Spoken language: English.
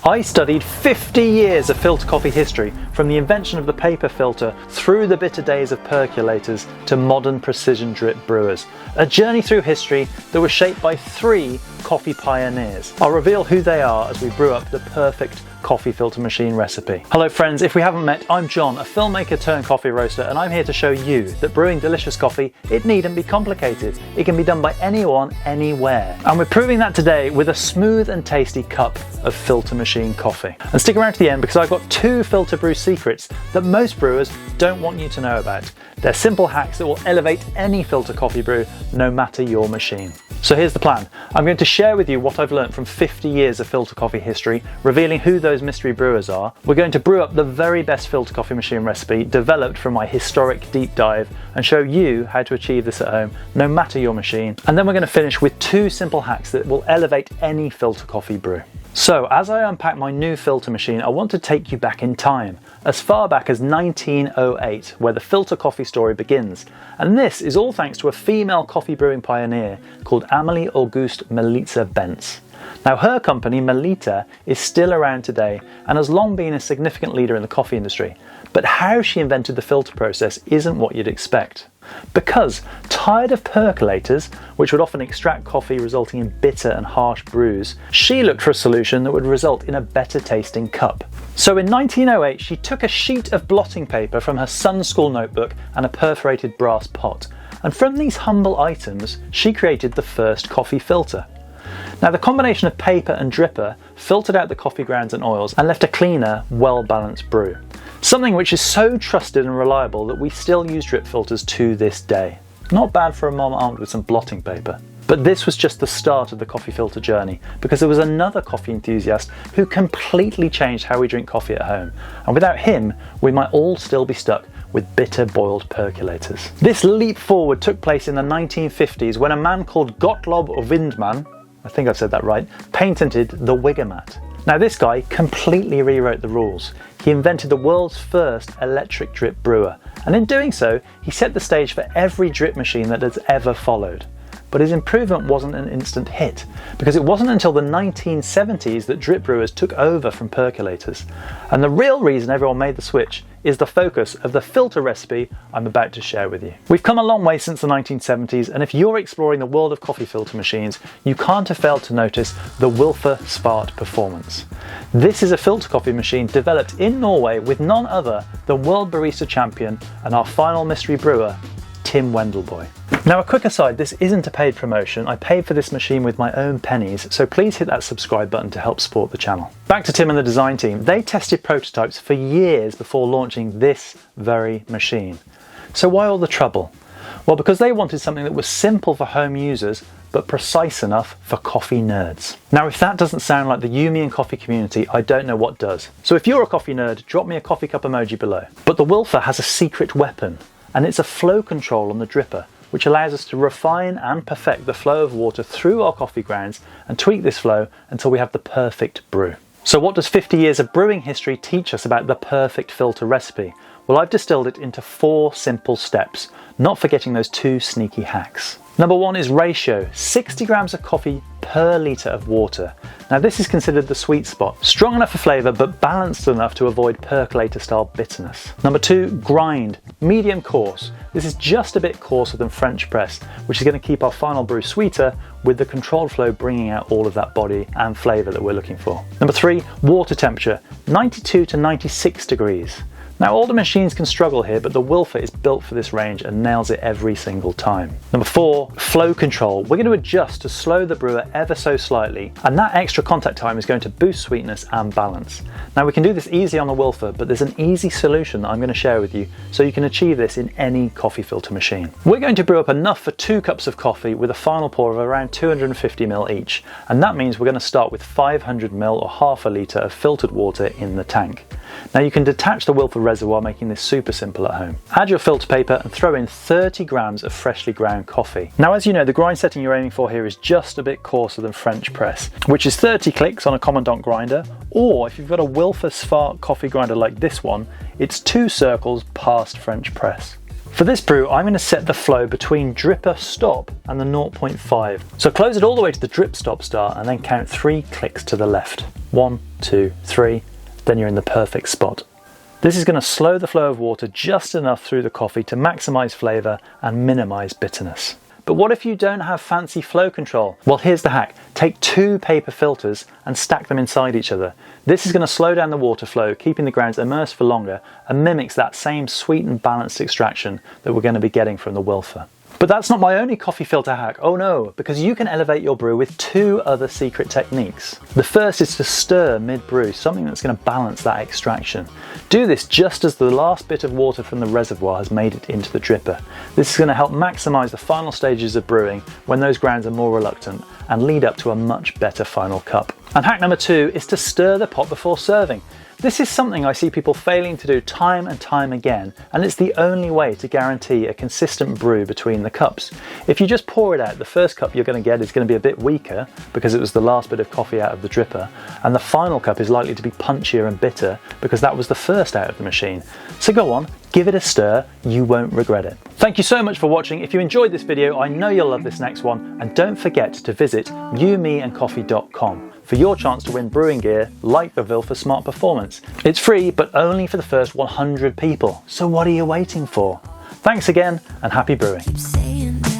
I studied 50 years of filter coffee history, from the invention of the paper filter through the bitter days of percolators to modern precision drip brewers. A journey through history that was shaped by 3 coffee pioneers. I'll reveal who they are as we brew up the perfect coffee filter machine recipe. Hello friends, if we haven't met, I'm John, a filmmaker turned coffee roaster, and I'm here to show you that brewing delicious coffee, it needn't be complicated. It can be done by anyone, anywhere. And we're proving that today with a smooth and tasty cup of filter machine coffee. And stick around to the end because I've got 2 filter brew secrets that most brewers don't want you to know about. They're simple hacks that will elevate any filter coffee brew, no matter your machine. So here's the plan. I'm going to share with you what I've learned from 50 years of filter coffee history, revealing who those mystery brewers are. We're going to brew up the very best filter coffee machine recipe developed from my historic deep dive and show you how to achieve this at home, no matter your machine. And then we're going to finish with 2 simple hacks that will elevate any filter coffee brew. So as I unpack my new filter machine, I want to take you back in time, as far back as 1908, where the filter coffee story begins. And this is all thanks to a female coffee brewing pioneer called Amelie Auguste Melitta Bentz. Now her company, Melitta, is still around today and has long been a significant leader in the coffee industry. But how she invented the filter process isn't what you'd expect. Because, tired of percolators, which would often extract coffee resulting in bitter and harsh brews, she looked for a solution that would result in a better tasting cup. So in 1908 she took a sheet of blotting paper from her son's school notebook and a perforated brass pot, and from these humble items she created the first coffee filter. Now the combination of paper and dripper filtered out the coffee grounds and oils and left a cleaner, well-balanced brew. Something which is so trusted and reliable that we still use drip filters to this day. Not bad for a mom armed with some blotting paper. But this was just the start of the coffee filter journey, because there was another coffee enthusiast who completely changed how we drink coffee at home. And without him, we might all still be stuck with bitter boiled percolators. This leap forward took place in the 1950s when a man called Gottlob or Widmann, I think I've said that right, patented the Wigomat. Now this guy completely rewrote the rules. He invented the world's first electric drip brewer, and in doing so, he set the stage for every drip machine that has ever followed. But his improvement wasn't an instant hit, because it wasn't until the 1970s that drip brewers took over from percolators. And the real reason everyone made the switch is the focus of the filter recipe I'm about to share with you. We've come a long way since the 1970s, and if you're exploring the world of coffee filter machines, you can't have failed to notice the Wilfa Svart performance. This is a filter coffee machine developed in Norway with none other than world barista champion and our final mystery brewer, Tim Wendelboe. Now a quick aside, this isn't a paid promotion. I paid for this machine with my own pennies, so please hit that subscribe button to help support the channel. Back to Tim and the design team. They tested prototypes for years before launching this very machine. So why all the trouble? Well, because they wanted something that was simple for home users, but precise enough for coffee nerds. Now if that doesn't sound like the Yumi and coffee community, I don't know what does. So if you're a coffee nerd, drop me a coffee cup emoji below. But the Wilfa has a secret weapon, and it's a flow control on the dripper, which allows us to refine and perfect the flow of water through our coffee grounds and tweak this flow until we have the perfect brew. So what does 50 years of brewing history teach us about the perfect filter recipe? Well, I've distilled it into 4 simple steps, not forgetting those 2 sneaky hacks. Number 1 is ratio, 60 grams of coffee per litre of water. Now this is considered the sweet spot, strong enough for flavour but balanced enough to avoid percolator style bitterness. Number 2, grind, medium-coarse. This is just a bit coarser than French press, which is going to keep our final brew sweeter with the controlled flow bringing out all of that body and flavour that we're looking for. Number 3, water temperature, 92 to 96 degrees. Now older machines can struggle here, but the Wilfa is built for this range and nails it every single time. Number 4, flow control. We're going to adjust to slow the brewer ever so slightly, and that extra contact time is going to boost sweetness and balance. Now we can do this easily on the Wilfa, but there's an easy solution that I'm going to share with you so you can achieve this in any coffee filter machine. We're going to brew up enough for 2 cups of coffee with a final pour of around 250 ml each, and that means we're going to start with 500 ml or half a litre of filtered water in the tank. Now you can detach the Wilfa reservoir, making this super simple at home. Add your filter paper and throw in 30 grams of freshly ground coffee. Now as you know, the grind setting you're aiming for here is just a bit coarser than French press, which is 30 clicks on a Commandant grinder, or if you've got a Wilfa Svart coffee grinder like this one, it's 2 circles past French press. For this brew, I'm going to set the flow between dripper stop and the 0.5. So close it all the way to the drip stop start and then count 3 clicks to the left. 1, 2, 3, then you're in the perfect spot. This is going to slow the flow of water just enough through the coffee to maximise flavour and minimise bitterness. But what if you don't have fancy flow control? Well, here's the hack. Take 2 paper filters and stack them inside each other. This is going to slow down the water flow, keeping the grounds immersed for longer, and mimics that same sweet and balanced extraction that we're going to be getting from the Wilfa. But that's not my only coffee filter hack, oh no, because you can elevate your brew with 2 other secret techniques. The first is to stir mid-brew, something that's going to balance that extraction. Do this just as the last bit of water from the reservoir has made it into the dripper. This is going to help maximise the final stages of brewing when those grounds are more reluctant and lead up to a much better final cup. And hack number 2 is to stir the pot before serving. This is something I see people failing to do time and time again, and it's the only way to guarantee a consistent brew between the cups. If you just pour it out, the first cup you're going to get is going to be a bit weaker because it was the last bit of coffee out of the dripper, and the final cup is likely to be punchier and bitter because that was the first out of the machine. So go on, give it a stir, you won't regret it. Thank you so much for watching. If you enjoyed this video, I know you'll love this next one, and don't forget to visit youmeandcoffee.com for your chance to win brewing gear like the Wilfa Smart Performance. It's free, but only for the first 100 people, so what are you waiting for? Thanks again, and happy brewing.